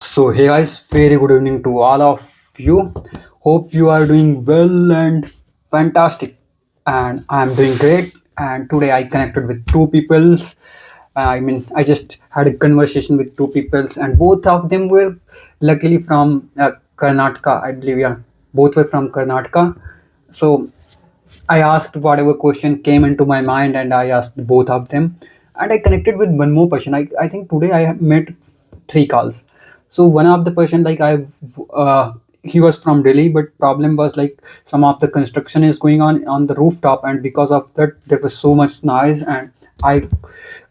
So, hey guys, very good evening to all of you. Hope you are doing well and fantastic. And I'm doing great. And today I connected with two peoples. I just had a conversation with two peoples, and both of them were luckily from Karnataka, I believe. Yeah, both were from Karnataka. So I asked whatever question came into my mind, and I asked both of them. And I connected with one more person. I think today I have made three calls. So one of the person, like he was from Delhi, but problem was like some of the construction is going on the rooftop, and because of that there was so much noise, and I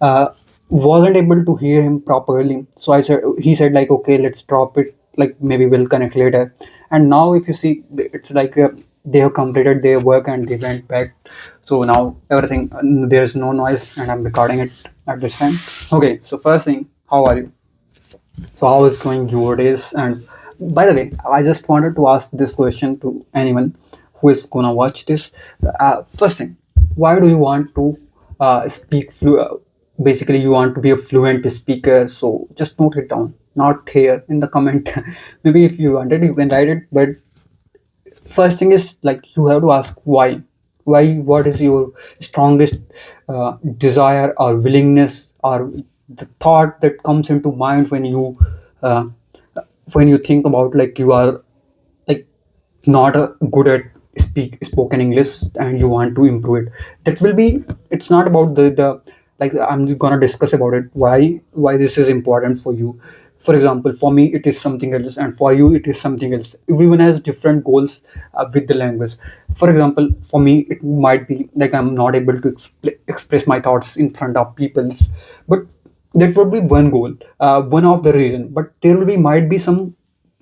uh, wasn't able to hear him properly. So he said like, okay, let's drop it. Like maybe we'll connect later. And now if you see, it's like they have completed their work and they went back. So now everything, there's no noise, and I'm recording it at this time. Okay, so first thing, how are you? So how is going your days? And by the way, I just wanted to ask this question to anyone who is gonna watch this. First thing, why do you want to basically, you want to be a fluent speaker. So just note it down, not here in the comment. Maybe if you wanted, you can write it. But first thing is like you have to ask why. Why? What is your strongest desire or willingness or the thought that comes into mind uh, when you think about like you are like not good at spoken English and you want to improve it. That will be. It's not about the like I'm gonna discuss about it. Why this is important for you. For example, for me it is something else, and for you it is something else. Everyone has different goals with the language. For example, for me it might be like I'm not able to express my thoughts in front of people, but that would be one goal, one of the reason. But there will be might be some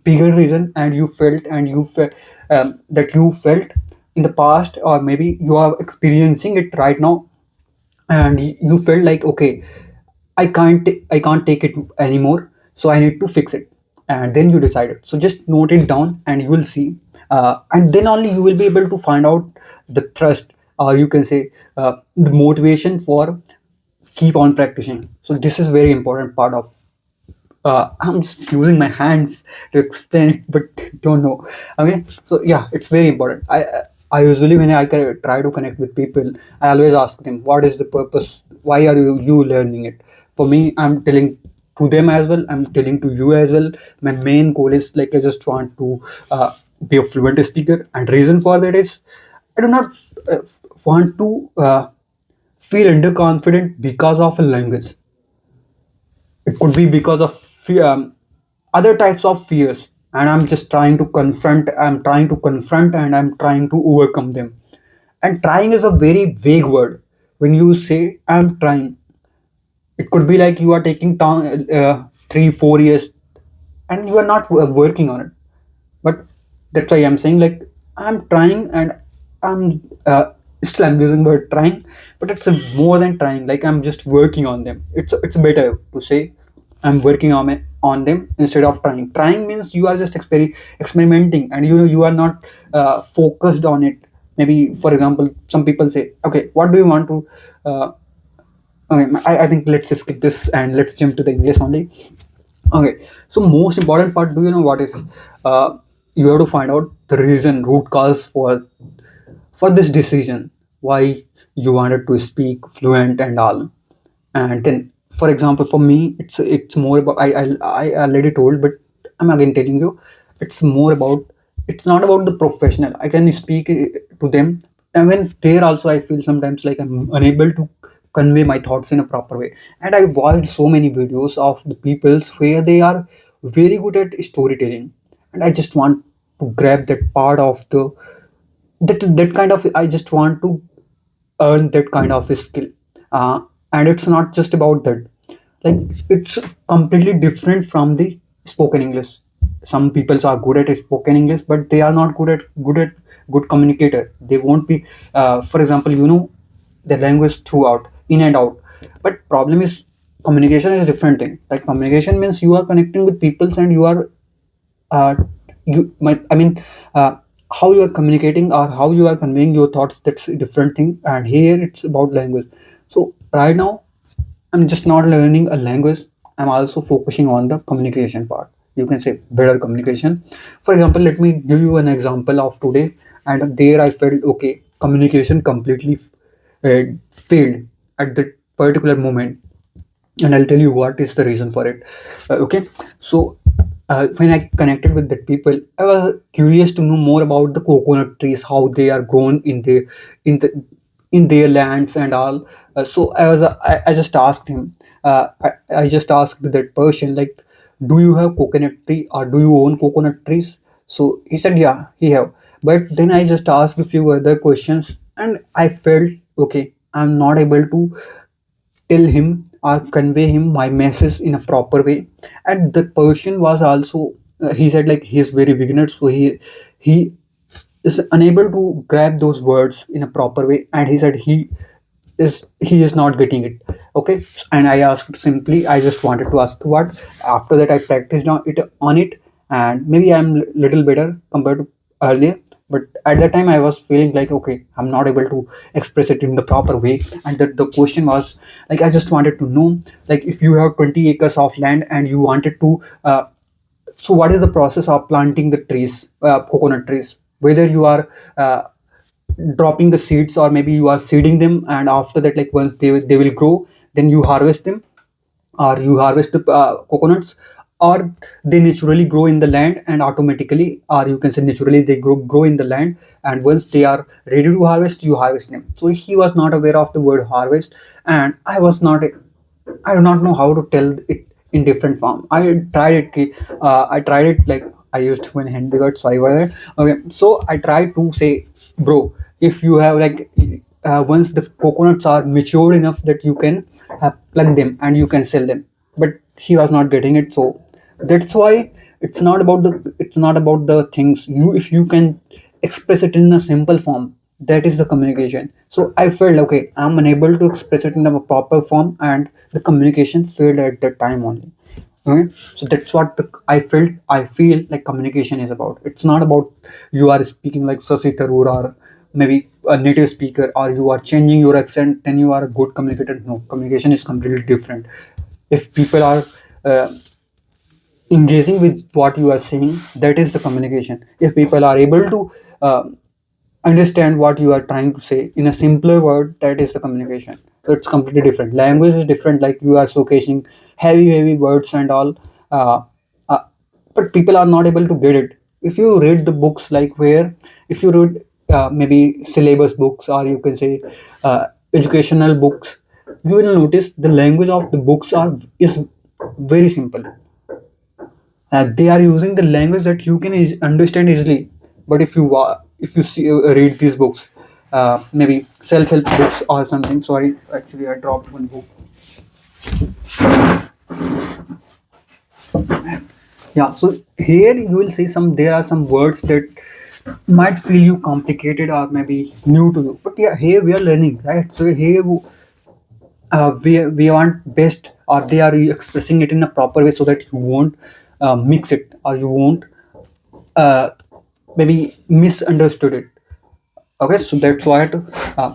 bigger reason, and you felt that you felt in the past, or maybe you are experiencing it right now, and you felt like, okay, I can't take it anymore, so I need to fix it. And then you decided. So just note it down and you will see, and then only you will be able to find out the trust, or you can say the motivation for keep on practicing. So this is very important part of, I'm just using my hands to explain it, but don't know. Okay, so yeah, it's very important. I usually when try to connect with people, I always ask them, what is the purpose? Why are you learning it? For me, I'm telling to them as well. I'm telling to you as well. My main goal is like I just want to be a fluent speaker, and reason for that is I do not want to feel underconfident because of a language. It could be because of other types of fears, and I'm trying to confront and I'm trying to overcome them. And trying is a very vague word. When you say I'm trying, it could be like you are taking time, 3 4 years, and you are not working on it. But that's why I'm saying like I'm trying, and I'm still I'm using the word trying, but it's more than trying. Like I'm just working on them. It's better to say I'm working on them instead of trying. Trying means you are just experimenting, and you are not focused on it. Maybe for example, some people say, okay, what do you want to uh, okay, I think let's skip this and let's jump to the English only. Okay, so most important part, do you know what is? You have to find out the reason, root cause for this decision, why you wanted to speak fluent and all. And then, for example, for me, it's more about I already told, but I'm again telling you, it's more about, it's not about the professional. I can speak to them, and when there also I feel sometimes like I'm unable to convey my thoughts in a proper way. And I watched so many videos of the peoples where they are very good at storytelling, and I just want to grab that part of the that kind of, I just want to earn that kind of a skill. And it's not just about that, like it's completely different from the spoken English. Some people are good at spoken English, but they are not good at good communicator. They won't be, for example, the language throughout, in and out. But problem is, communication is different thing. Like communication means you are connecting with peoples, and you are uh, you might, I mean, uh, how you are communicating or how you are conveying your thoughts, that's a different thing. And here it's about language. So right now I'm just not learning a language, I'm also focusing on the communication part. you can say better communication. For example, let me give you an example of today, and there I felt okay, communication completely failed at that particular moment, and I'll tell you what is the reason for it. Okay, so when I connected with the people, I was curious to know more about the coconut trees, how they are grown in the in their lands and all. So I just asked him. I just asked that person like, "Do you have coconut tree or do you own coconut trees?" So he said, "Yeah, he have." But then I just asked a few other questions, and I felt okay. I'm not able to tell him or convey him my message in a proper way, and the person was also he said like he's very beginner, so he is unable to grab those words in a proper way, and he said he is not getting it. Okay, and I asked simply, I just wanted to ask what. After that I practiced on it, and maybe I'm little better compared to earlier. But at that time I was feeling like okay, I'm not able to express it in the proper way. And the question was like, I just wanted to know, like, if you have 20 acres of land and you wanted to so what is the process of planting the trees, coconut trees, whether you are dropping the seeds or maybe you are seeding them, and after that, like, once they will grow, then you harvest them, or you harvest the coconuts, or they naturally grow in the land and automatically, or you can say naturally they grow in the land, and once they are ready to harvest, you harvest them. So he was not aware of the word harvest, and I do not know how to tell it in different form. I tried it like I used one handy word. Sorry for that. Okay, so I tried to say, bro, if you have like once the coconuts are matured enough that you can plug them and you can sell them, but he was not getting it. So that's why it's not about the things. You if you can express it in a simple form, that is the communication. So I felt okay, I'm unable to express it in a proper form, and the communication failed at that time only. Okay, so that's what I feel like communication is about. It's not about you are speaking like Sasi Tharoor or maybe a native speaker, or you are changing your accent, then you are a good communicator. No, communication is completely different. If people are uh, engaging with what you are saying, that is the communication. If people are able to uh, understand what you are trying to say in a simpler word, that is the communication. So it's completely different. Language is different, like you are showcasing heavy words and all, uh, uh, but people are not able to get it. If you read the books, like where if you read maybe syllabus books, or you can say educational books, you will notice the language of the books are is very simple. They are using the language that you can understand easily. But if you see, read these books, maybe self-help books or something. Sorry, actually I dropped one book. Yeah, so here you will see there are some words that might feel you complicated or maybe new to you, but yeah, here we are learning, right? So here we want best, or they are expressing it in a proper way so that you won't mix it, or you won't uh, maybe misunderstood it. Okay, so uh,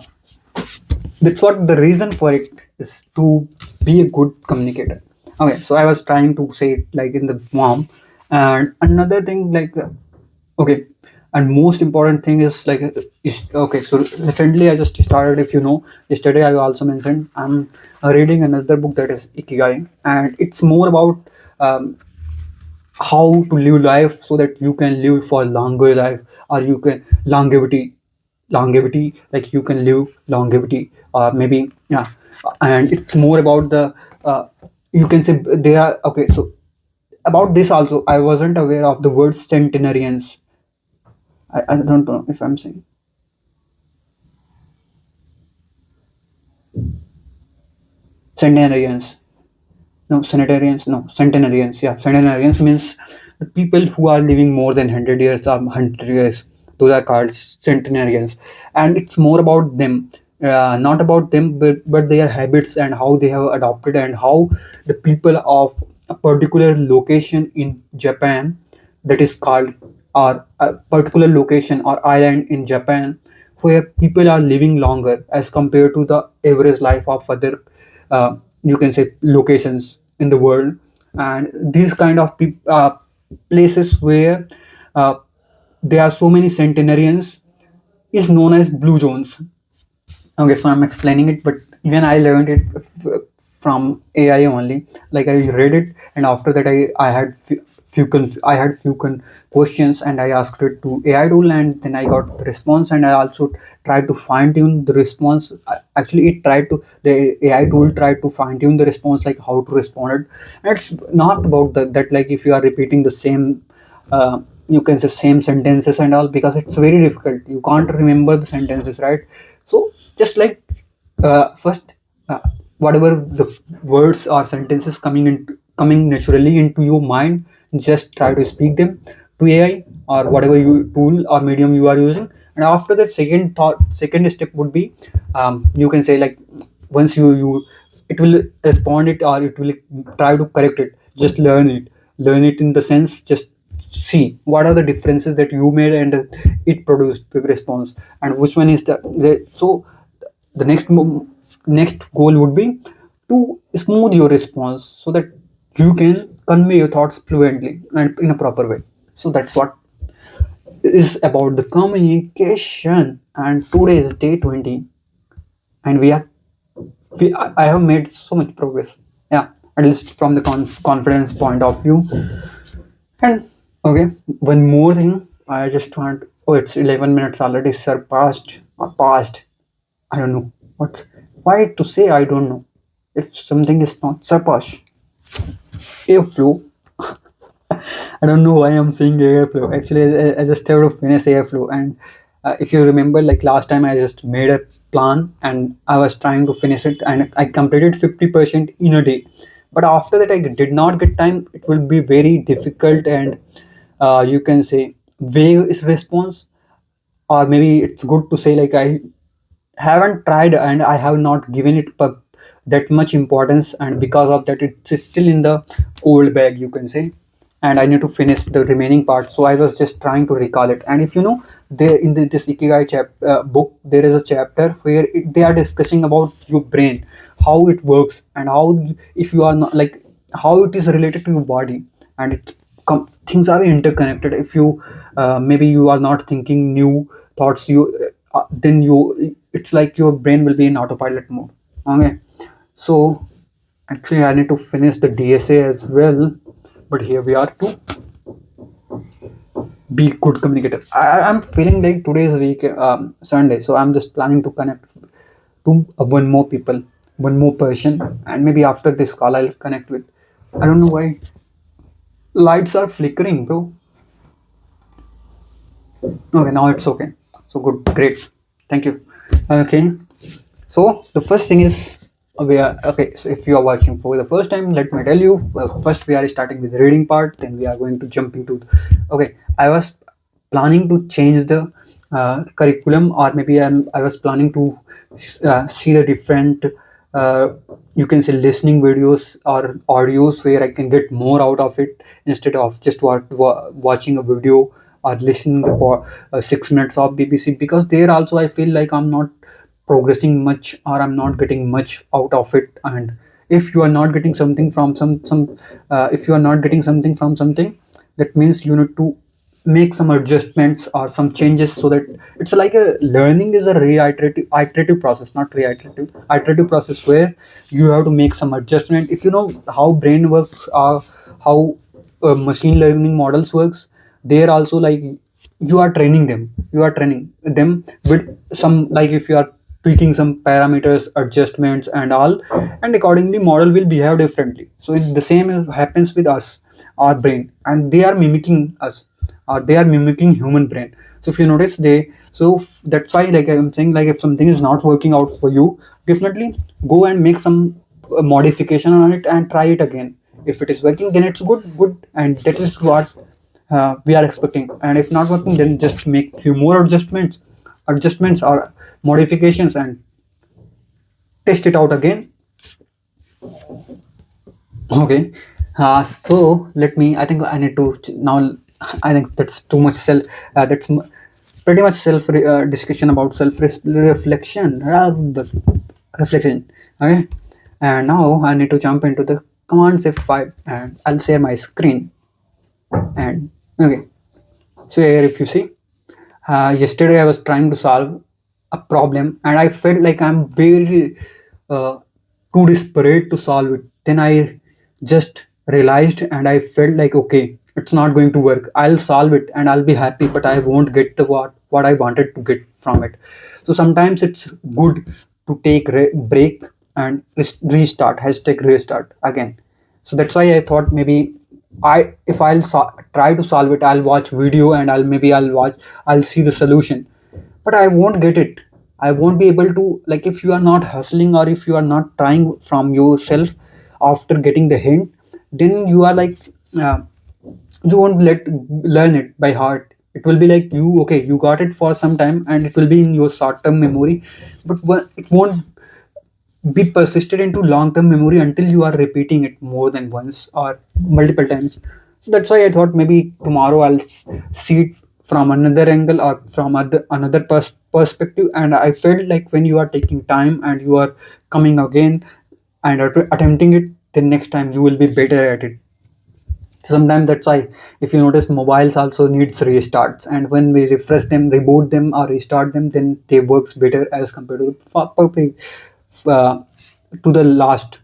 that's what the reason for it is, to be a good communicator. Okay, so I was trying to say it like in the form. And another thing, like okay, and most important thing is like is okay, so recently I just started, if you know, yesterday I also mentioned I'm reading another book, that is Ikigai, and it's more about um, how to live life so that you can live for longer life, or you can longevity, like you can live longevity, or maybe yeah. And it's more about the you can say they are okay. So about this also, I wasn't aware of the word centenarians. I don't know if I'm saying centenarians. No, sanitarians. No, centenarians. Yeah, centenarians means the people who are living more than 100 years or 100 years. Those are called centenarians, and it's more about them, not about them, but their habits and how they have adopted, and how the people of a particular location in Japan, that is called, or a particular location or island in Japan, where people are living longer as compared to the average life of other you can say locations in the world. And these kind of people, places where uh, there are so many centenarians is known as blue zones. Okay, so I'm explaining it, but even I learned it from AI only. Like I read it, and after that, I had questions, and I asked it to AI tool, and then I got the response, and I also tried to fine tune the response. Actually, the AI tool tried to fine tune the response, like how to respond it. And it's not about that like if you are repeating the same. You can say same sentences and all, because it's very difficult, you can't remember the sentences, right? So just like first, uh, whatever the words or sentences coming naturally into your mind, just try to speak them to AI or whatever you tool or medium you are using. And after that, second step would be, you can say like, once you it will respond it, or it will try to correct it. Just learn it in the sense, just see what are the differences that you made, and it produced the response, and which one is so the next goal would be to smooth your response, so that you can convey your thoughts fluently and in a proper way. So that's what is about the communication. And today is day 20, and I have made so much progress, yeah, at least from the confidence point of view. And okay, one more thing I just want. Oh, it's 11 minutes already surpassed or passed. I don't know what's why to say. I don't know if something is not surpassed. Airflow. I don't know why I'm saying airflow. Actually, I just have to finish airflow. And if you remember, like last time, I just made a plan and I was trying to finish it, and I completed 50% in a day. But after that, I did not get time. It will be very difficult, and you can say vague is response, or maybe it's good to say like I haven't tried and I have not given it that much importance, and because of that it's still in the cold bag, you can say. And I need to finish the remaining part, so I was just trying to recall it. And if you know, there in this Ikigai book, there is a chapter where they are discussing about your brain, how it works, and if you are not like, how it is related to your body. And things are interconnected. If you maybe you are not thinking new thoughts, then you it's like your brain will be in autopilot mode. Okay, so actually I need to finish the DSA as well, but here we are to be good communicator. I'm feeling like today's week, Sunday, so I'm just planning to connect to one more people, one more person, and maybe after this call I'll connect with. I don't know why lights are flickering, bro. Okay, now it's okay. So good, great, thank you. Okay, so the first thing is, we are okay. So if you are watching for the first time, let me tell you. First, we are starting with the reading part. Then we are going to jump into. Okay, I was planning to change the curriculum, or maybe I was planning to see the different. You can say listening videos or audios where I can get more out of it, instead of just watching a video or listening to 6 minutes of BBC, because there also I feel like I'm not progressing much, or I'm not getting much out of it. And if you are not getting something from if you are not getting something from something, that means you need to make some adjustments or some changes, so that it's like a learning is a iterative process, not reiterative iterative process, where you have to make some adjustment. If you know how brain works, how machine learning models works, they're also like, you are training them with some, like if you are tweaking some parameters, adjustments and all, and accordingly model will behave differently. So the same happens with us, our brain, and they are mimicking us, or they are mimicking human brain. So if you notice, that's why, like I'm saying, like if something is not working out for you, definitely go and make some modification on it and try it again. If it is working, then it's good, and that is what we are expecting. And if not working, then just make few more adjustments or modifications, and test it out again. Okay, so let me, I think I need to now. I think that's too much pretty much self discussion about self reflection, reflection. Okay, and now I need to jump into the command F5, and I'll share my screen. And okay, so here if you see, yesterday I was trying to solve a problem and I felt like I'm very uh, too desperate to solve it. Then I just realized and I felt like, okay, it's not going to work. I'll solve it and I'll be happy, but I won't get the what I wanted to get from it. So sometimes it's good to take break and restart, hashtag restart again. So that's why I thought maybe I if try to solve it, I'll watch video and I'll see the solution, but I won't get it. I won't be able to, like, if you are not hustling or if you are not trying from yourself after getting the hint, then you are like, uh, you won't learn it by heart. It will be like, you okay, you got it for some time and it will be in your short term memory, but it won't be persisted into long-term memory until you are repeating it more than once or multiple times. So that's why I thought maybe tomorrow I'll see it from another angle or from another perspective. And I felt like when you are taking time and you are coming again and attempting it, then next time you will be better at it. Sometimes that's why, if you notice, mobiles also needs restarts, and when we refresh them, reboot them or restart them, then they works better as compared to uh, to the last.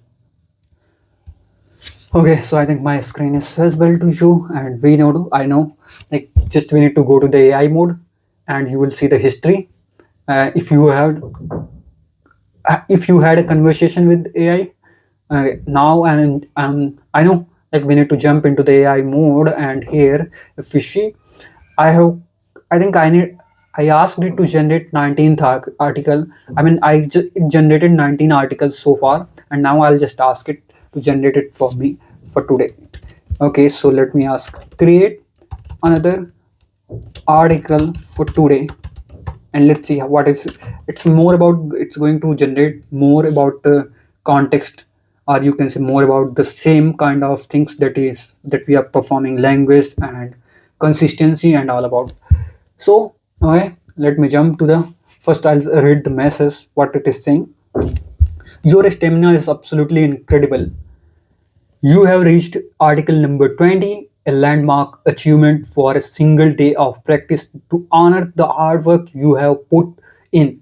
Okay, so I think my screen is visible to you, and we know, I know, like, just we need to go to the AI mode and you will see the history. If you have if you had a conversation with AI now, and I know, like, we need to jump into the AI mode. And here, if we see, I have, I think I asked it to generate 19th article. I mean, it generated 19 articles so far, and now I'll just ask it to generate it for me for today. Okay, so let me ask, create another article for today, and let's see what is it's more about. It's going to generate more about context, or you can say more about the same kind of things that we are performing, language and consistency and all about. So okay, let me jump to the first. I'll read the message what it is saying. Your stamina is absolutely incredible. You have reached article number 20, a landmark achievement for a single day of practice to honor the hard work you have put in.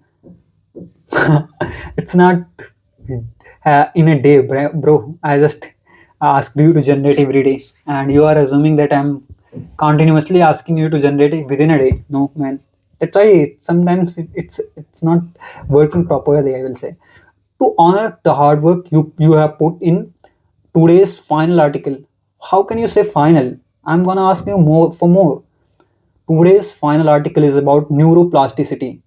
It's not in a day, bro. I just asked you to generate every day, and you are assuming that I'm continuously asking you to generate it within a day. No, man. That's why sometimes it's not working properly, I will say. To honor the hard work you have put in today's final article. How can you say final? I'm gonna ask you more for more. Today's final article is about neuroplasticity,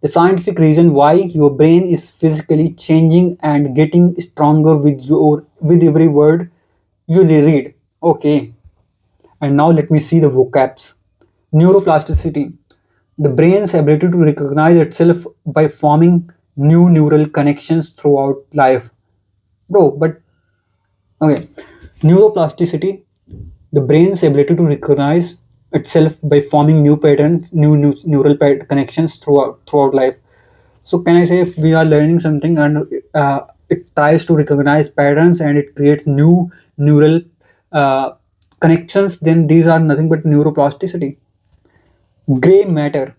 the scientific reason why your brain is physically changing and getting stronger with every word you read. Okay, and now let me see the vocabs. Neuroplasticity, the brain's ability to recognize itself by forming new neural connections throughout life. Bro, but okay, neuroplasticity, the brain's ability to recognize itself by forming new patterns, new neural connections throughout life. So can I say, if we are learning something and it tries to recognize patterns and it creates new neural uh, connections, then these are nothing but neuroplasticity. Gray matter,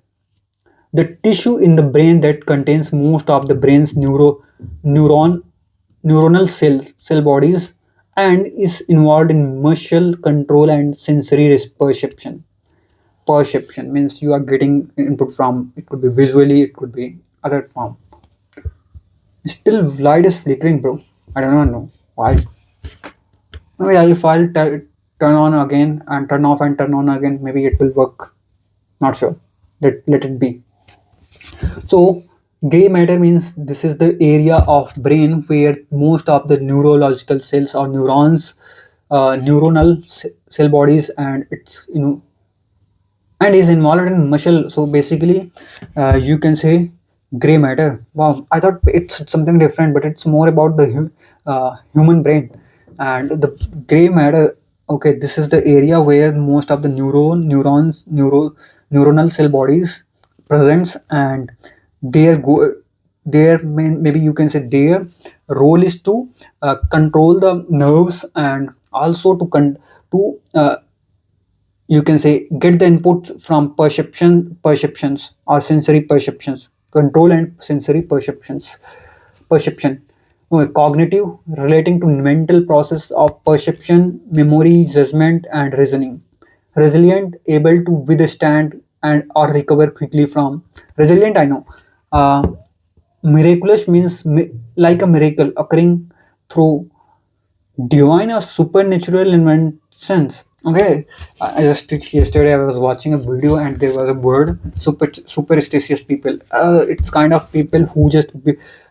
the tissue in the brain that contains most of the brain's neuron neuronal cell bodies and is involved in muscle control and sensory perception. Perception means you are getting input from, it could be visually, it could be other form. Still light is flickering, bro. I don't know why. Maybe if I'll turn on again and turn off and turn on again, maybe it will work. Not sure. Let it be. So gray matter means this is the area of brain where most of the neurological cells or neurons, neuronal cell bodies, and it's, and is involved in muscle. So basically, you can say gray matter. Wow, I thought it's something different, but it's more about the human brain and the gray matter. Okay, this is the area where most of the neuronal cell bodies presents, and their go their maybe you can say their role is to control the nerves and also to You can say get the input from perceptions or sensory perceptions, control and sensory perception. Okay, cognitive relating to mental process of perception, memory, judgment, and reasoning. Resilient, able to withstand and or recover quickly from. Resilient, I know. Uh, Miraculous means like a miracle occurring through divine or supernatural inventions. Okay, I just yesterday I was watching a video and there was a word superstitious people. It's kind of people who just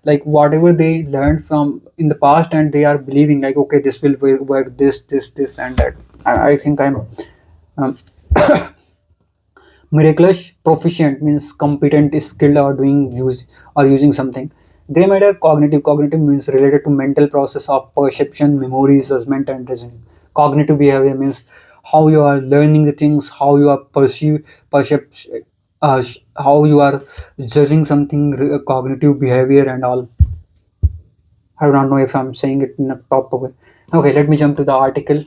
like whatever they learned from in the past and they are believing like okay this will work this and that. I think I'm um, miraculous proficient means competent, skilled, or doing use or using something. Gray matter cognitive means related to mental process of perception, memory, judgment, and reasoning. Cognitive behavior means how you are learning the things, how you are percep how you are judging something, cognitive behavior and all. I do not know if I'm saying it in a proper way. Okay, let me jump to the article.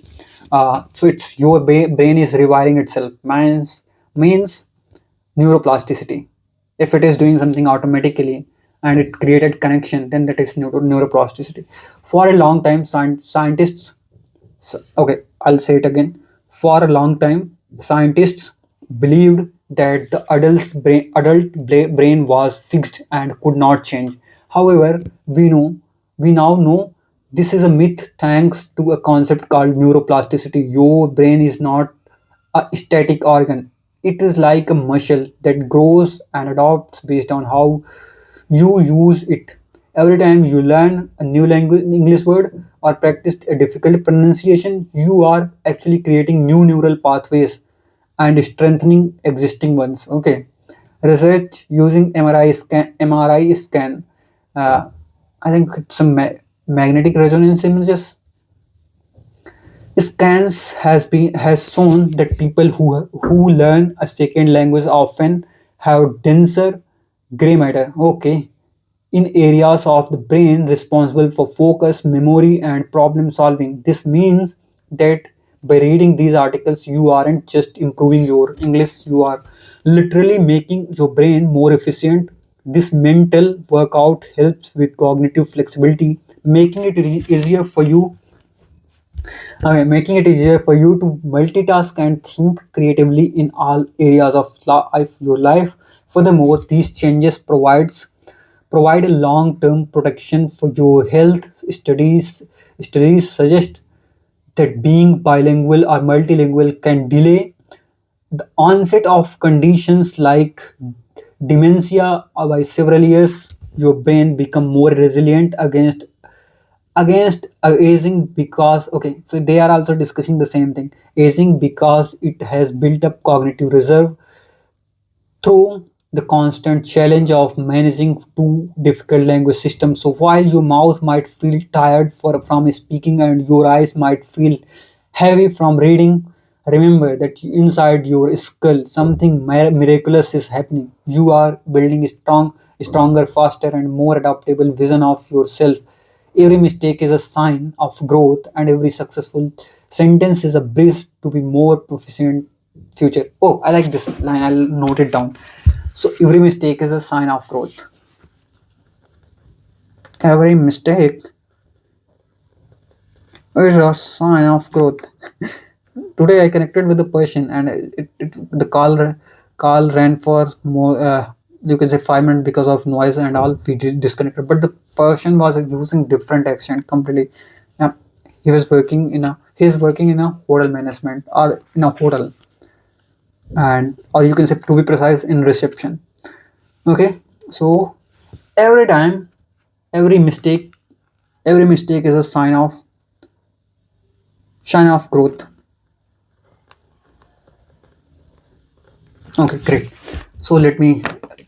So it's your brain is rewiring itself. Means neuroplasticity. If it is doing something automatically and it created connection, then that is neuroplasticity. For a long time, scientists. Okay, I'll say it again. For a long time, scientists believed that the brain was fixed and could not change. However, we now know this is a myth thanks to a concept called neuroplasticity. Your brain is not a static organ. It is like a muscle that grows and adapts based on how you use it. Every time you learn a new language, English word, or practice a difficult pronunciation, you are actually creating new neural pathways and strengthening existing ones. Okay. Research using MRI scan. Uh, I think it's a magnetic resonance images scans has shown that people who learn a second language often have denser gray matter. Okay, in areas of the brain responsible for focus, memory, and problem solving. This means that by reading these articles, you aren't just improving your English; you are literally making your brain more efficient. This mental workout helps with cognitive flexibility, making it easier for you making it easier for you to multitask and think creatively in all areas of your life. Furthermore, these changes provide a long-term protection for your health. Studies suggest that being bilingual or multilingual can delay the onset of conditions like dementia by several years. Your brain become more resilient against aging because okay, so they are also discussing the same thing, aging, because it has built up cognitive reserve through the constant challenge of managing two difficult language systems. So while your mouth might feel tired from speaking and your eyes might feel heavy from reading, remember that inside your skull something miraculous is happening. You are building a stronger, faster, and more adaptable vision of yourself. Every mistake is a sign of growth, and every successful sentence is a bridge to be more proficient future. Oh, I like this line. I'll note it down. So every mistake is a sign of growth. Every mistake is a sign of growth. Today I connected with the person, and the call ran for more. You can say 5 minutes because of noise and all. We disconnected, but the person was using different accent completely. Yeah, he's working in a hotel management or in a hotel, and or you can say to be precise in reception. Okay, so every time, every mistake, every mistake is a sign of growth. Okay, great. So let me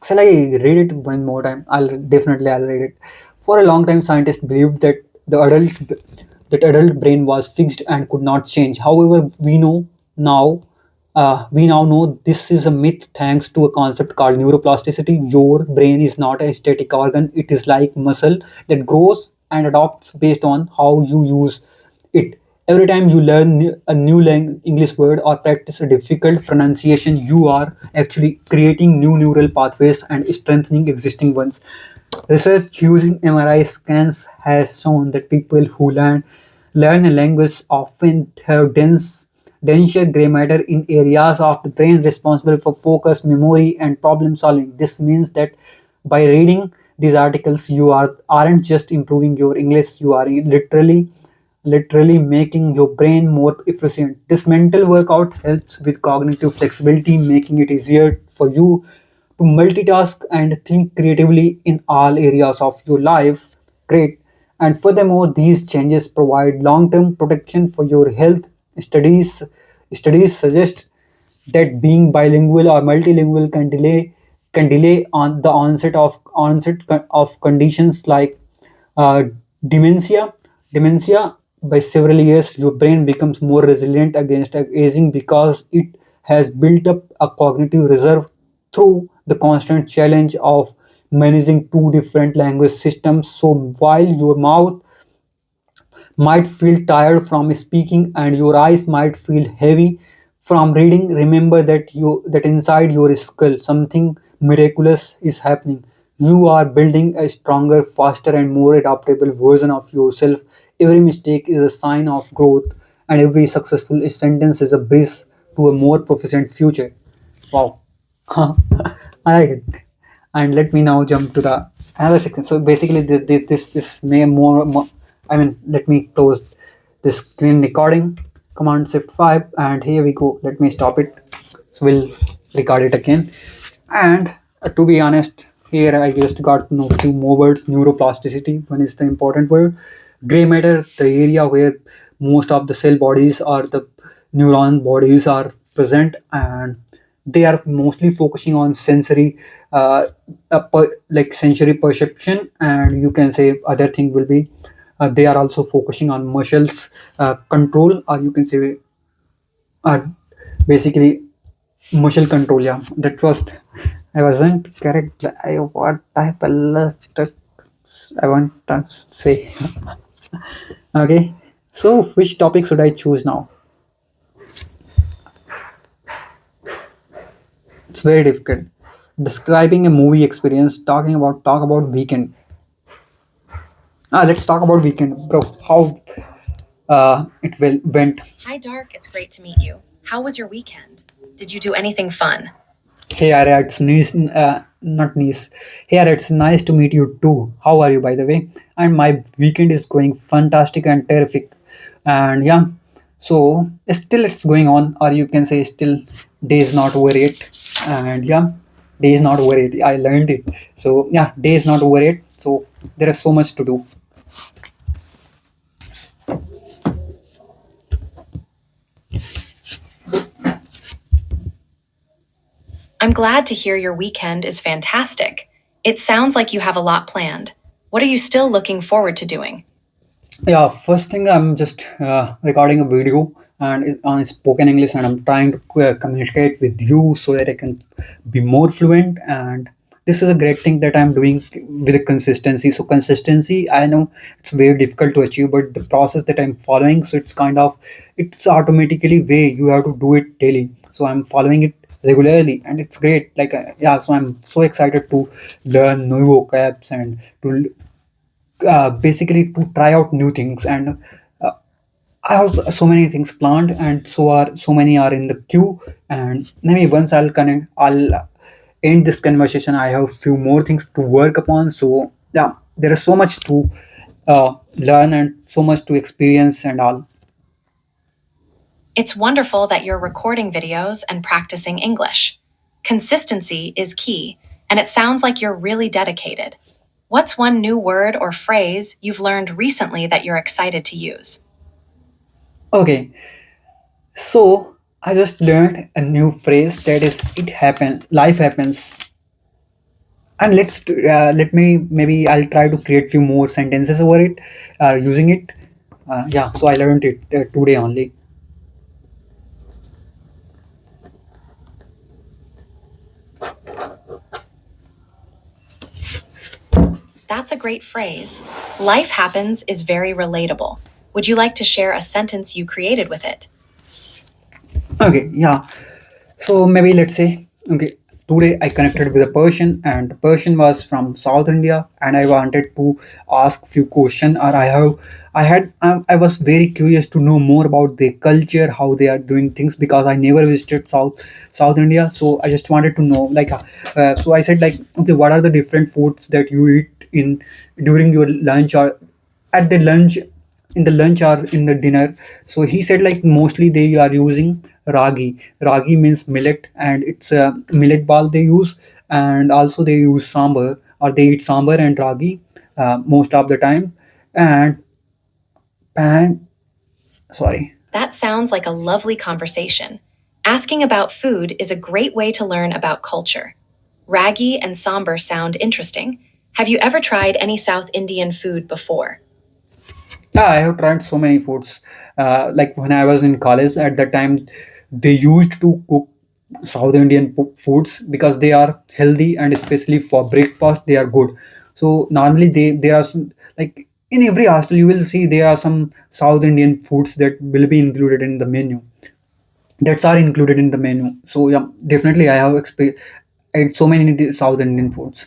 shall I read it one more time? I'll read it. For a long time, scientists believed that adult brain was fixed and could not change. However, now we now know this is a myth thanks to a concept called neuroplasticity. Your brain is not a static organ; it is like muscle that grows and adapts based on how you use it. Every time you learn a new English word or practice a difficult pronunciation, you are actually creating new neural pathways and strengthening existing ones. Research using MRI scans has shown that people who learn a language often have denser gray matter in areas of the brain responsible for focus, memory, and problem solving. This means that by reading these articles, you aren't just improving your English; you are literally making your brain more efficient. This mental workout helps with cognitive flexibility, making it easier for you to multitask and think creatively in all areas of your life. Great. And furthermore, these changes provide long-term protection for your health. Studies suggest that being bilingual or multilingual can delay on the onset of conditions like uh, dementia. Dementia by several years, your brain becomes more resilient against aging because it has built up a cognitive reserve through the constant challenge of managing two different language systems. So while your mouth might feel tired from speaking and your eyes might feel heavy from reading, remember that inside your skull something miraculous is happening. You are building a stronger, faster, and more adaptable version of yourself. Every mistake is a sign of growth, and every successful sentence is a bridge to a more proficient future. Wow. I like it. And let me now jump to the another section. So basically, this may more. I mean, let me close this screen recording. Command Shift 5, and here we go. Let me stop it. So we'll record it again. And to be honest, here I just got to know a few more words. Neuroplasticity, one is the important word. Gray matter, the area where most of the cell bodies or the neuron bodies are present, and they are mostly focusing on sensory, like sensory perception, and you can say other thing will be they are also focusing on muscles control, or you can say uh, basically muscle control. Yeah, that was I wasn't correct. I what type I want to say. Okay, so which topic should I choose now? It's very difficult. Describing a movie experience. Talk about Weekend. Let's talk about Weekend, bro. How it will went. Hi, Dark. It's great to meet you. How was your weekend? Did you do anything fun? Hey Arya, it's nice, not nice. Hey Arya, it's nice to meet you too. How are you, by the way? And my weekend is going fantastic and terrific. And yeah, so still it's going on, or you can say still day is not over yet. And yeah, day is not over yet. I learned it. So yeah, day is not over yet. So there is so much to do. I'm glad to hear your weekend is fantastic. It sounds like you have a lot planned. What are you still looking forward to doing? Yeah, first thing I'm just recording a video and on spoken English, and I'm trying to communicate with you so that I can be more fluent. And this is a great thing that I'm doing with the consistency. So consistency, I know it's very difficult to achieve, but the process that I'm following, so it's automatically way you have to do it daily. So I'm following it regularly, and it's great. Like yeah, so I'm so excited to learn new vocabs and to basically to try out new things. And uh, I have so many things planned, and so many are in the queue. And maybe once I'll end this conversation, I have few more things to work upon. So yeah, there is so much to learn and so much to experience and all. It's wonderful that you're recording videos and practicing English. Consistency is key, and it sounds like you're really dedicated. What's one new word or phrase you've learned recently that you're excited to use? Okay, so I just learned a new phrase that is it happens, life happens. And let me maybe I'll try to create few more sentences over it using it. Yeah, so I learned it today only. That's a great phrase. Life happens is very relatable. Would you like to share a sentence you created with it? Okay, yeah. So maybe let's say, okay, today I connected with a person, and the person was from South India, and I wanted to ask few questions, or I was very curious to know more about their culture, how they are doing things, because I never visited South India, so I just wanted to know, like, so I said like, okay, what are the different foods that you eat in during your lunch or at the lunch in the lunch or in the dinner. So he said like mostly they are using ragi means millet, and it's a millet ball they use, and also they use sambar, or they eat sambar and ragi most of the time. And pan sorry. That sounds like a lovely conversation. Asking about food is a great way to learn about culture. Ragi and sambar sound interesting. Have you ever tried any South Indian food before? Yeah, I have tried so many foods. Like when I was in college, at that time, they used to cook South Indian foods because they are healthy, and especially for breakfast, they are good. So normally there are some, like in every hostel you will see there are some South Indian foods that will be included in the menu. That's are included in the menu. So yeah, definitely I have ate so many South Indian foods.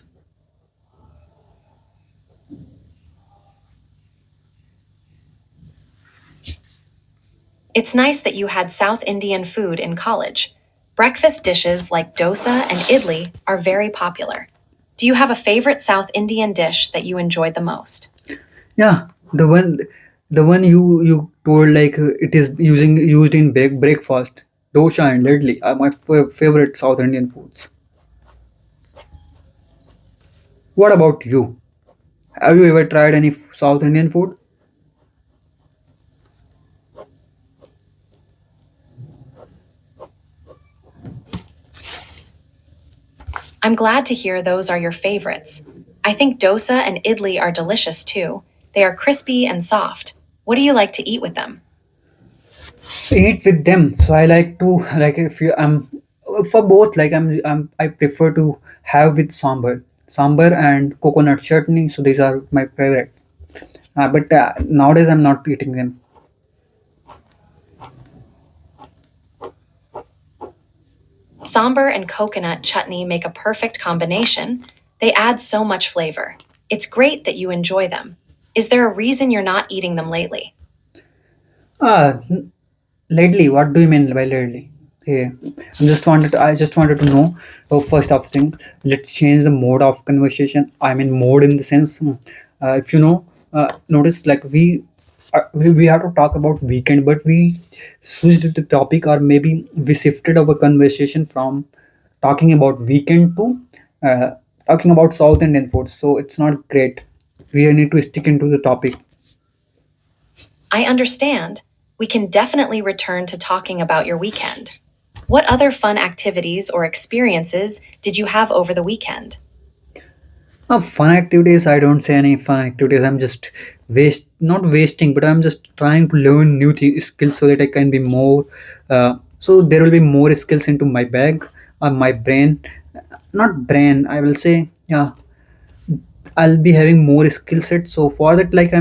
It's nice that you had South Indian food in college. Breakfast dishes like dosa and idli are very popular. Do you have a favorite South Indian dish that you enjoy the most? Yeah, the one you told like it is used in breakfast. Dosha and ladli are my favorite South Indian foods. What about you? Have you ever tried any South Indian food? I'm glad to hear those are your favorites. I think dosa and idli are delicious too. They are crispy and soft. What do you like to eat with them? Eat with them. So I like to like if you for both like I prefer to have with sambar and coconut chutney. So these are my favorite. But nowadays I'm not eating them. Sambar and coconut chutney make a perfect combination. They add so much flavor. It's great that you enjoy them. Is there a reason you're not eating them lately? Ah, lately, what do you mean by lately? Hey, I just wanted to know. First of thing, let's change the mode of conversation. I mean, mode in the sense, if you know, notice like we have to talk about weekend, but we switched the topic, or maybe we shifted our conversation from talking about weekend to uh, talking about South Indian food. So it's not great. We need to stick into the topic. I understand. We can definitely return to talking about your weekend. What other fun activities or experiences did you have over the weekend? Fun activities. I don't say any fun activities. I'm just not wasting, but I'm just trying to learn new skills so that I can be more. So there will be more skills into my bag, my brain, not brain. I will say, yeah, I'll be having more skill set. So for that, like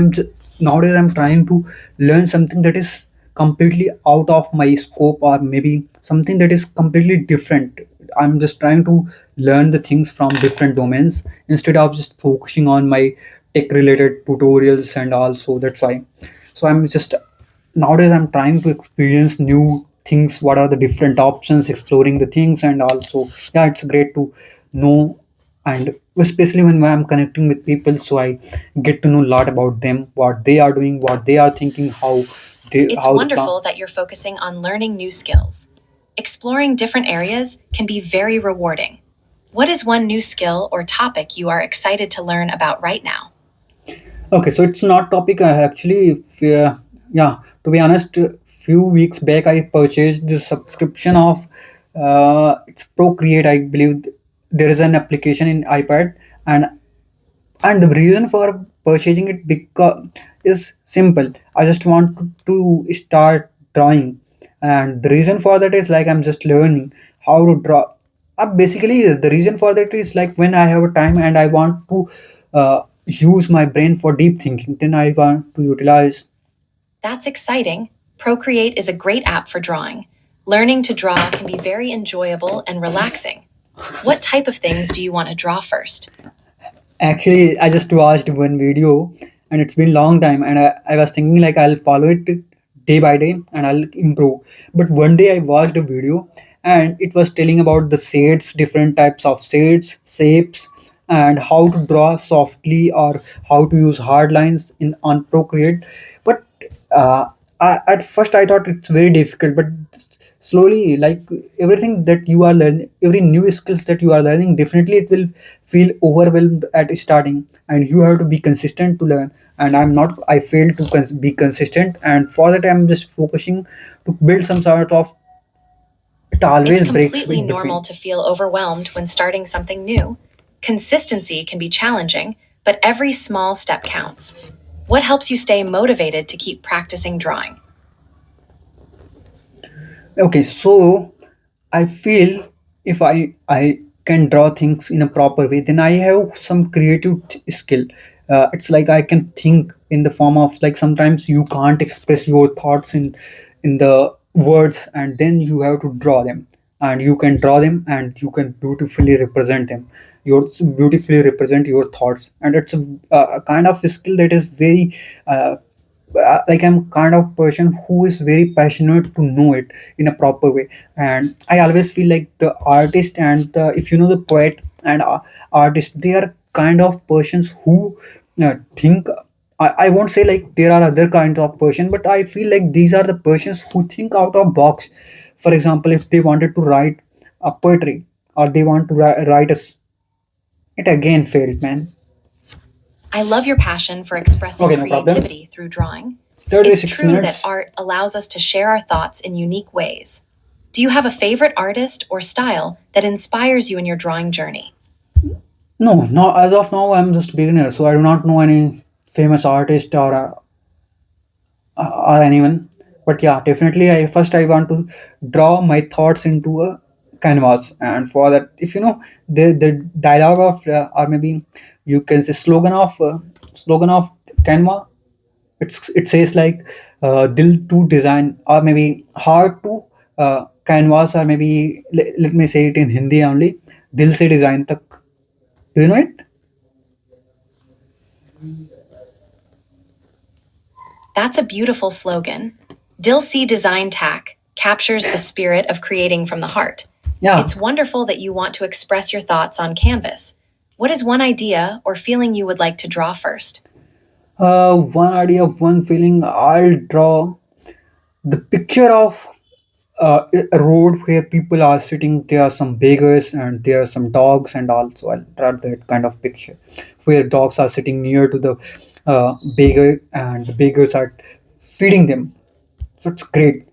nowadays I'm trying to learn something that is completely out of my scope, or maybe something that is completely different. I'm just trying to learn the things from different domains instead of just focusing on my tech related tutorials and also that's why. So I'm just nowadays I'm trying to experience new things, what are the different options, exploring the things, and also yeah, it's great to know, and especially when I'm connecting with people, so I get to know a lot about them, what they are doing, what they are thinking, It's how the plan. wonderful that you're focusing on learning new skills. Exploring different areas can be very rewarding. What is one new skill or topic you are excited to learn about right now? Okay, so it's not topic. I actually, yeah, to be honest, a few weeks back I purchased the subscription of it's Procreate. I believe there is an application in iPad, and the reason for purchasing it because is simple. I just want to start drawing, and the reason for that is like I'm just learning how to draw. Basically the reason for that is like when I have a time and I want to use my brain for deep thinking, then I want to utilize. That's exciting. Procreate is a great app for drawing. Learning to draw can be very enjoyable and relaxing. What type of things do you want to draw first? Actually, I just watched one video and it's been long time and I was thinking like I'll follow it day by day and I'll improve. But one day I watched a video and it was telling about the shades, different types of shades, shapes, and how to draw softly or how to use hard lines in on Procreate. But at first I thought it's very difficult, but slowly, like everything that you are learning, every new skills that you are learning, definitely it will feel overwhelmed at starting, and you have to be consistent to learn. And I failed to be consistent, and for that I'm just focusing to build some sort of, it It's always breaks completely in normal between. to feel overwhelmed when starting something new. Consistency can be challenging, but every small step counts. What helps you stay motivated to keep practicing drawing? Okay, so I feel if I can draw things in a proper way, then I have some creative skill. It's like I can think in the form of, like, sometimes you can't express your thoughts in the words, and then you have to draw them, and you can draw them, and you can beautifully represent them. You beautifully represent your thoughts, and it's a kind of skill that is very uh, like, I'm kind of person who is very passionate to know it in a proper way. And I always feel like the artist and the, if you know, the poet and artist, they are kind of persons who think, I won't say like there are other kinds of person, but I feel like these are the persons who think out of box. For example, if they wanted to write a poetry, or they want to write it again failed, man. I love your passion for expressing Okay, no problem. creativity through drawing. It's 36 true that minutes. art allows us to share our thoughts in unique ways. Do you have a favorite artist or style that inspires you in your drawing journey? No, not as of now. I'm just beginner, so I do not know any famous artist or anyone. But yeah, definitely, I want to draw my thoughts into a canvas, and for that, if you know, the dialogue of, or maybe you can say slogan of Canva. It says like, dil to design, or maybe heart to canvas, or maybe let me say it in Hindi only. Dil se design tak. Do you know it? That's a beautiful slogan. Dilsey Design Tack captures the spirit of creating from the heart. Yeah. It's wonderful that you want to express your thoughts on canvas. What is one idea or feeling you would like to draw first? One idea, one feeling. I'll draw the picture of a road where people are sitting. There are some beggars and there are some dogs, and also I'll draw that kind of picture where dogs are sitting near to the beggar, and the beggars are feeding them. So it's great.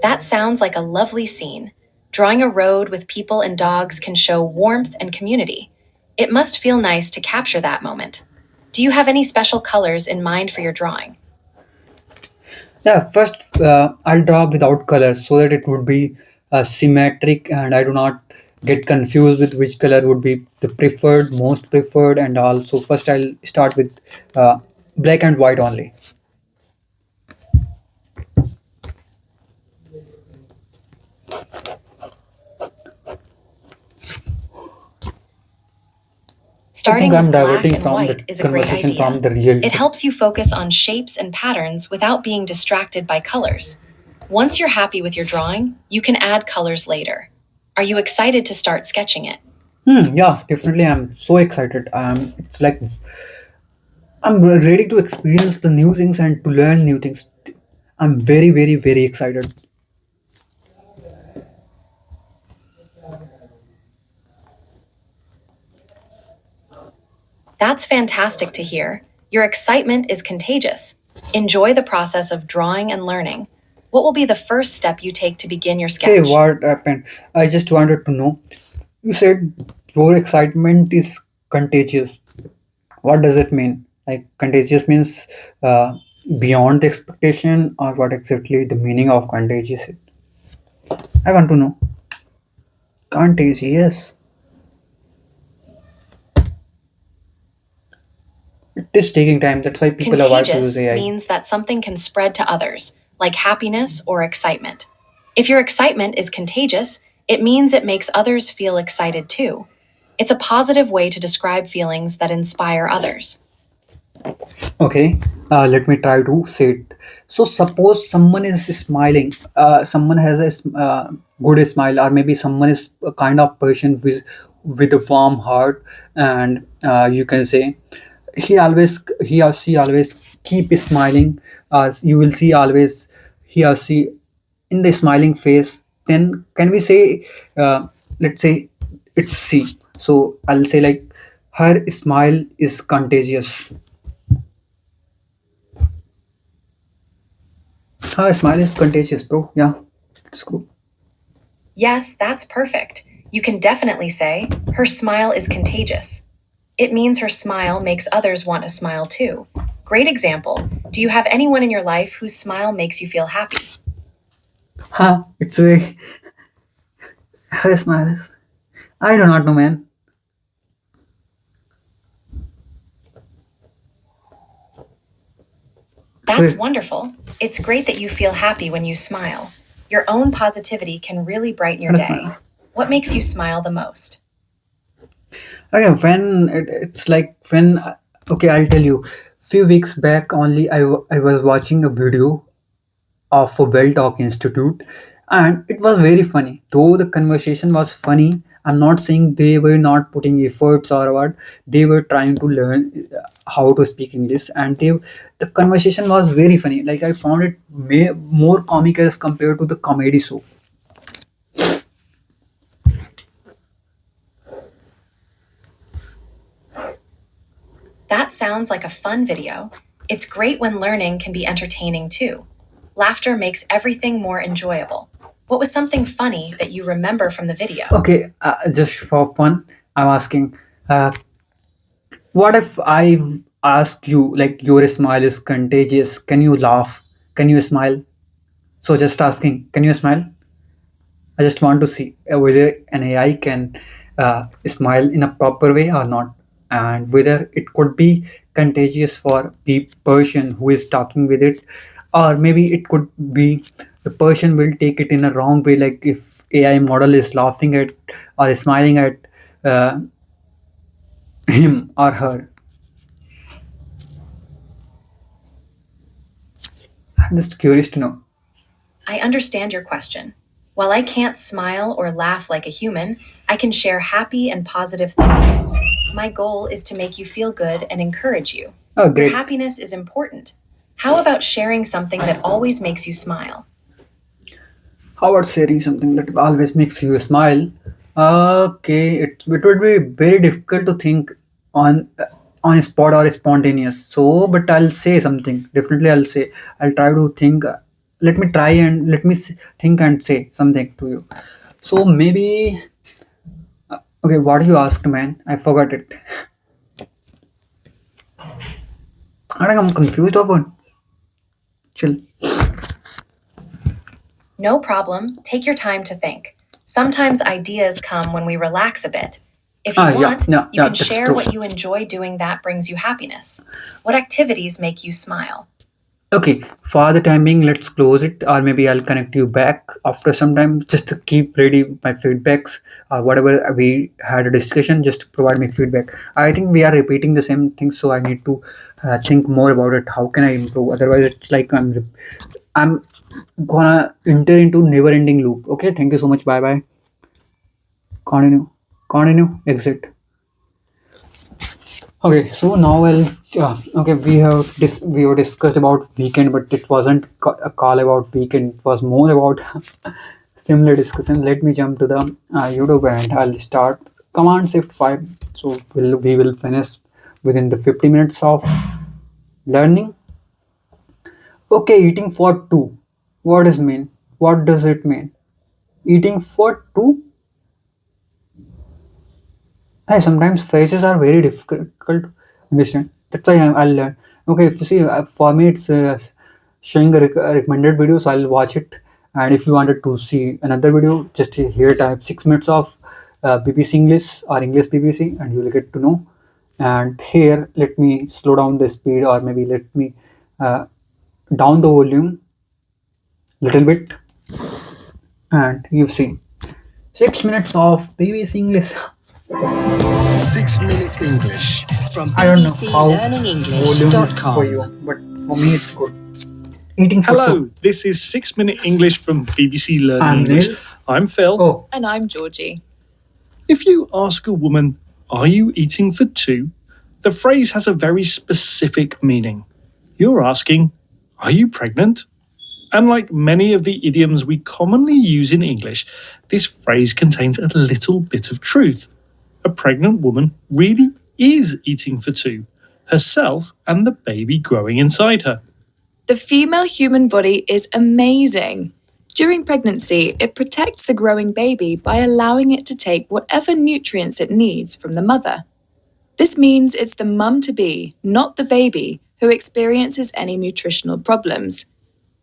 That sounds like a lovely scene. Drawing a road with people and dogs can show warmth and community. It must feel nice to capture that moment. Do you have any special colors in mind for your drawing? Yeah, first I'll draw without colors so that it would be symmetric, and I do not get confused with which color would be the preferred, most preferred. And also, first I'll start with uh, black and white only. I think Starting I'm with black diverting and from the white is a great conversation from idea. the real. It helps you focus on shapes and patterns without being distracted by colors. Once you're happy with your drawing, you can add colors later. Are you excited to start sketching it? Yeah, definitely. I'm so excited. It's like I'm ready to experience the new things and to learn new things. I'm very, very, very excited. That's fantastic to hear. Your excitement is contagious. Enjoy the process of drawing and learning. What will be the first step you take to begin your Hey, sketch? what happened? I just wanted to know. You said your excitement is contagious. What does it mean? Like, contagious means beyond expectation, or what exactly the meaning of contagious is? I want to know. Contagious. is taking time. That's why people avoid to use Contagious AI. means that something can spread to others, like happiness or excitement. If your excitement is contagious, it means it makes others feel excited too. It's a positive way to describe feelings that inspire others. Okay, let me try to say it. So suppose someone is smiling, someone has a good smile, or maybe someone is a kind of person with a warm heart, and you can say he or she always keep smiling. You will see always he or she in the smiling face. Then can we say, let's say it's C. So I'll say like her smile is contagious. Her smile is contagious, bro. Yeah, let's go. Yes, that's perfect. You can definitely say, her smile is contagious. It means her smile makes others want to smile too. Great example. Do you have anyone in your life whose smile makes you feel happy? Huh, it's very. Her smile is. I do not know, man. It's That's very. wonderful. It's great that you feel happy when you smile. Your own positivity can really brighten your Her day. smile. What makes you smile the most? Okay, it's like when. Okay, I'll tell you. Few weeks back only, I was watching a video of a Well Talk Institute, and it was very funny. Though the conversation was funny, I'm not saying they were not putting efforts or what. They were trying to learn how to speak English, and the conversation was very funny. Like I found it more comic as compared to the comedy show. That sounds like a fun video. It's great when learning can be entertaining too. Laughter makes everything more enjoyable. What was something funny that you remember from the video? Okay, just for fun, I'm asking. What if I ask you like your smile is contagious? Can you laugh? Can you smile? So just asking, can you smile? I just want to see whether an AI can smile in a proper way or not, and whether it could be contagious for the person who is talking with it, or maybe it could be the person will take it in a wrong way. Like if AI model is laughing at or smiling at uh, him or her. I'm just curious to know. I understand your question. While I can't smile or laugh like a human, I can share happy and positive thoughts. My goal is to make you feel good and encourage you. Oh, Your great. happiness is important. How about sharing something that always makes you smile? How about sharing something that always makes you smile? Okay, it would be very difficult to think on spot or spontaneous. So, but I'll say something. Definitely, I'll say. I'll try to think. Let me try and let me think and say something to you. So maybe okay. What you asked, man? I forgot it. I think I'm confused of it. Chill. No problem. Take your time to think. Sometimes ideas come when we relax a bit. If you Yeah, want, yeah, you yeah. can That's share true. what you enjoy doing that brings you happiness. What activities make you smile? Okay, for the time being, let's close it, or maybe I'll connect you back after some time just to keep ready my feedbacks or whatever we had a discussion, just to provide me feedback. I think we are repeating the same thing, so I need to think more about it. How can I improve? Otherwise, it's like I'm gonna enter into never-ending loop. Okay, thank you so much. Bye bye. Continue, continue, exit. Okay, so now okay, we have discussed about weekend, but it wasn't a call about weekend. It was more about similar discussion. Let me jump to the YouTube and I'll start Command Shift 5. So we will finish within the 50 minutes of learning. Okay, eating for two. What does mean? What does it mean? Eating for two? Hey, sometimes phrases are very difficult to understand. That's why I'll learn. Okay, if you see, for me, it's showing a recommended video, so I'll watch it. And if you wanted to see another video, just here type 6 minutes of BBC English or English BBC, and you will get to know. And here, let me slow down the speed, or maybe let me uh, down the volume little bit, and you see 6 minutes of BBC English. 6 Minute English from I don't know how volume is for bbclearningenglish.com. you, but for me it's good. Eating for Hello, two. this is 6 Minute English from BBC Learning I'm English. Neil. I'm Phil. Oh, And I'm Georgie. If you ask a woman, "Are you eating for two?" the phrase has a very specific meaning. You're asking, "Are you pregnant?" And like many of the idioms we commonly use in English, this phrase contains a little bit of truth. A pregnant woman really is eating for two, herself and the baby growing inside her. The female human body is amazing. During pregnancy, it protects the growing baby by allowing it to take whatever nutrients it needs from the mother. This means it's the mum-to-be, not the baby, who experiences any nutritional problems.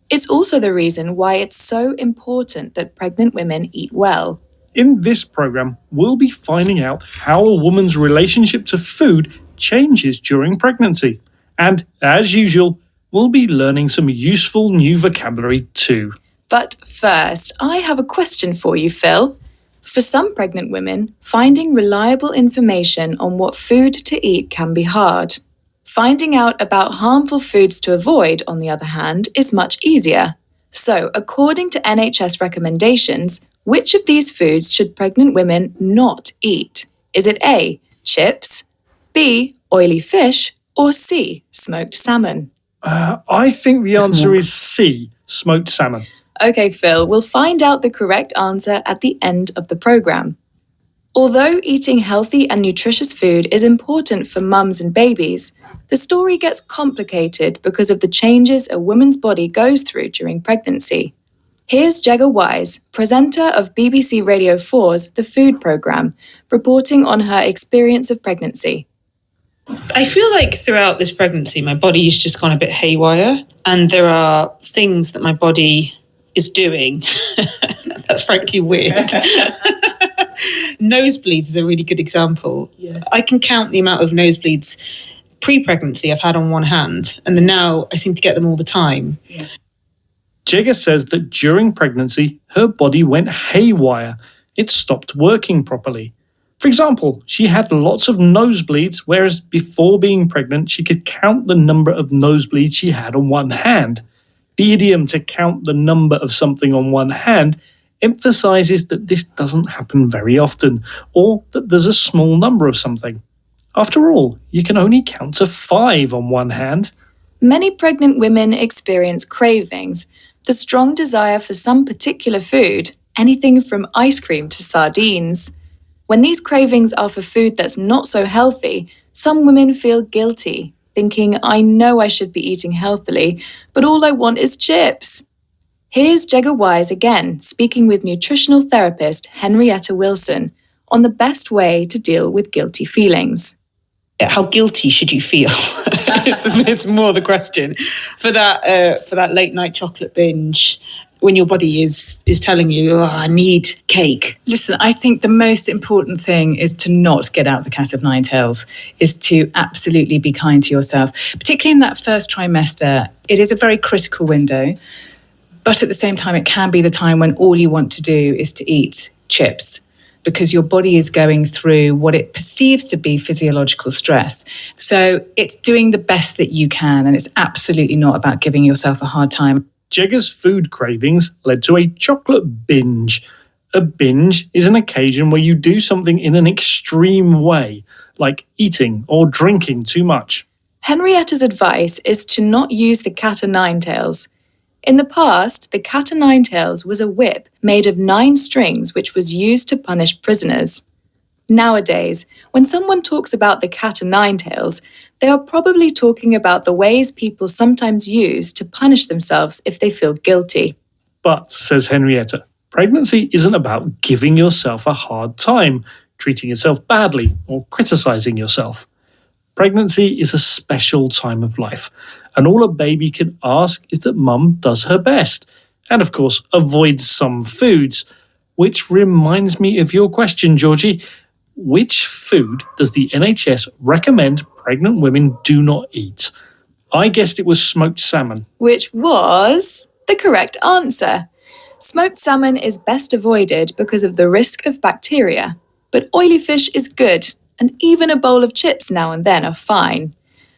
It's also the reason why it's so important that pregnant women eat well. In this program, we'll be finding out how a woman's relationship to food changes during pregnancy. And as usual, we'll be learning some useful new vocabulary too. But first, I have a question for you, Phil. For some pregnant women, finding reliable information on what food to eat can be hard. Finding out about harmful foods to avoid, on the other hand, is much easier. So, according to NHS recommendations, which of these foods should pregnant women not eat? Is it A, chips, B, oily fish, or C, smoked salmon? I think the answer is C, smoked salmon. Okay, Phil, we'll find out the correct answer at the end of the program. Although eating healthy and nutritious food is important for mums and babies, the story gets complicated because of the changes a woman's body goes through during pregnancy. Here's Jagger Wise, presenter of BBC Radio 4's The Food Programme, reporting on her experience of pregnancy. I feel like throughout this pregnancy, my body's just gone a bit haywire, and there are things that my body is doing. That's frankly weird. Nosebleeds is a really good example. Yes. I can count the amount of nosebleeds pre-pregnancy I've had on one hand, and then now I seem to get them all the time. Yeah. Jagger says that during pregnancy, her body went haywire. It stopped working properly. For example, she had lots of nosebleeds, whereas before being pregnant, she could count the number of nosebleeds she had on one hand. The idiom to count the number of something on one hand emphasizes that this doesn't happen very often, or that there's a small number of something. After all, you can only count to 5 on one hand. Many pregnant women experience cravings, the strong desire for some particular food, anything from ice cream to sardines. When these cravings are for food that's not so healthy, some women feel guilty, thinking, I know I should be eating healthily, but all I want is chips. Here's Jagger Wise again, speaking with nutritional therapist Henrietta Wilson on the best way to deal with guilty feelings. How guilty should you feel? It's more the question. For that late night chocolate binge, when your body is telling you, oh, I need cake. Listen, I think the most important thing is to not get out the cat of nine tails, is to absolutely be kind to yourself. Particularly in that first trimester, it is a very critical window, but at the same time, it can be the time when all you want to do is to eat chips, because your body is going through what it perceives to be physiological stress. So it's doing the best that you can, and it's absolutely not about giving yourself a hard time. Jagger's food cravings led to a chocolate binge. A binge is an occasion where you do something in an extreme way, like eating or drinking too much. Henrietta's advice is to not use the cat o' nine tails. In the past, the cat o' nine tails was a whip made of 9 strings which was used to punish prisoners. Nowadays, when someone talks about the cat o' nine tails, they are probably talking about the ways people sometimes use to punish themselves if they feel guilty. But, says Henrietta, pregnancy isn't about giving yourself a hard time, treating yourself badly, or criticizing yourself. Pregnancy is a special time of life, and all a baby can ask is that mum does her best, and of course avoids some foods. Which reminds me of your question, Georgie. which food does the NHS recommend pregnant women do not eat? I guessed it was smoked salmon. Which was the correct answer. Smoked salmon is best avoided because of the risk of bacteria, but oily fish is good, and even a bowl of chips now and then are fine.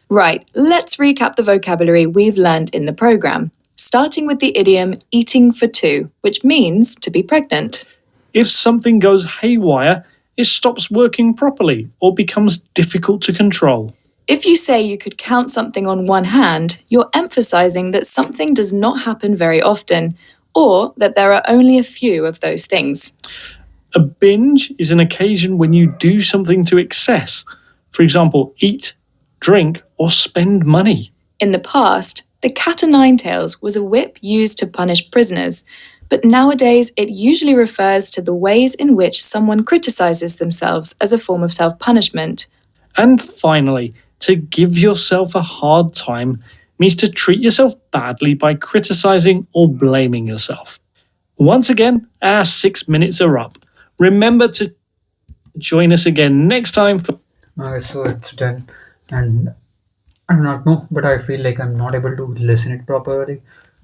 Right, let's recap the vocabulary we've learned in the programme, starting with the idiom eating for two, which means to be pregnant. If something goes haywire, it stops working properly or becomes difficult to control. If you say you could count something on one hand, you're emphasising that something does not happen very often, or that there are only a few of those things. A binge is an occasion when you do something to excess. For example, eat, drink, or spend money. In the past, the cat o' nine tails was a whip used to punish prisoners, but nowadays it usually refers to the ways in which someone criticises themselves as a form of self-punishment. And finally, to give yourself a hard time means to treat yourself badly by criticizing or blaming yourself. Once again, our 6 minutes are up. Remember to join us again next time for So it's done, and I do not know, but I feel like I'm not able to listen it properly,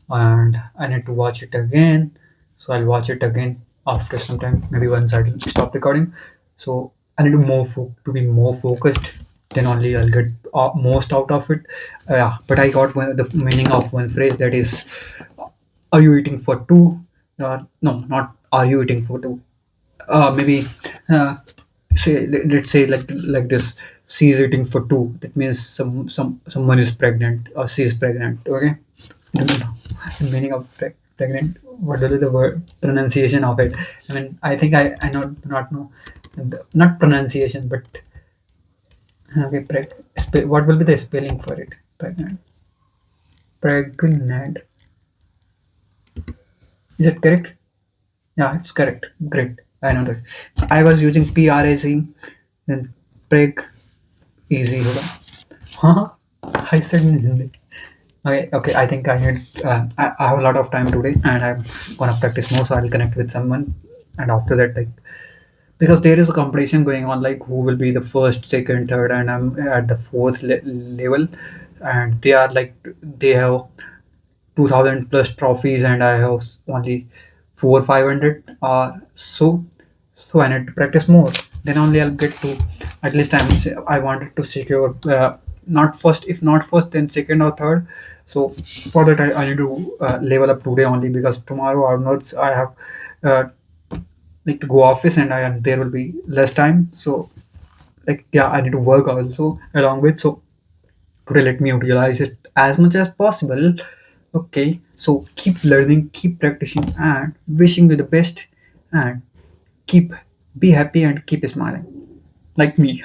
and I need to watch it again. So I'll watch it again after some time, maybe once I stop recording. So I need to to be more focused. Then only I'll get most out of it. Yeah, but I got the meaning of one phrase, that is, "Are you eating for two?" No, not "Are you eating for two?" Maybe let's say like this: "She is eating for two." That means someone is pregnant, or she is pregnant. Okay, I don't know the meaning of pregnant. What will be the word pronunciation of it? I mean, I think I not know not pronunciation, but okay. What will be the spelling for it? Pregnant. Pregnant. Is it correct? Yeah, it's correct. Great. I know that. I was using PRAC, then preg easy होगा. हाँ, I said in Hindi. Okay. I think I need. I have a lot of time today, and I'm gonna practice more. So I'll connect with someone, and after that, like, because there is a competition going on, like who will be the first, second, third, and I'm at the fourth level, and they have 2000 plus trophies, and I have only 400 500. So I need to practice more. Then only I'll get to, at least I wanted to secure not first, if not first, then second or third. So for that I need to level up today only, because tomorrow onwards I have like to go office, and there will be less time. So like, yeah, I need to work also along with. So today let me utilize it as much as possible. Okay, so keep learning, keep practicing, and wishing you the best, and keep be happy and keep smiling like me.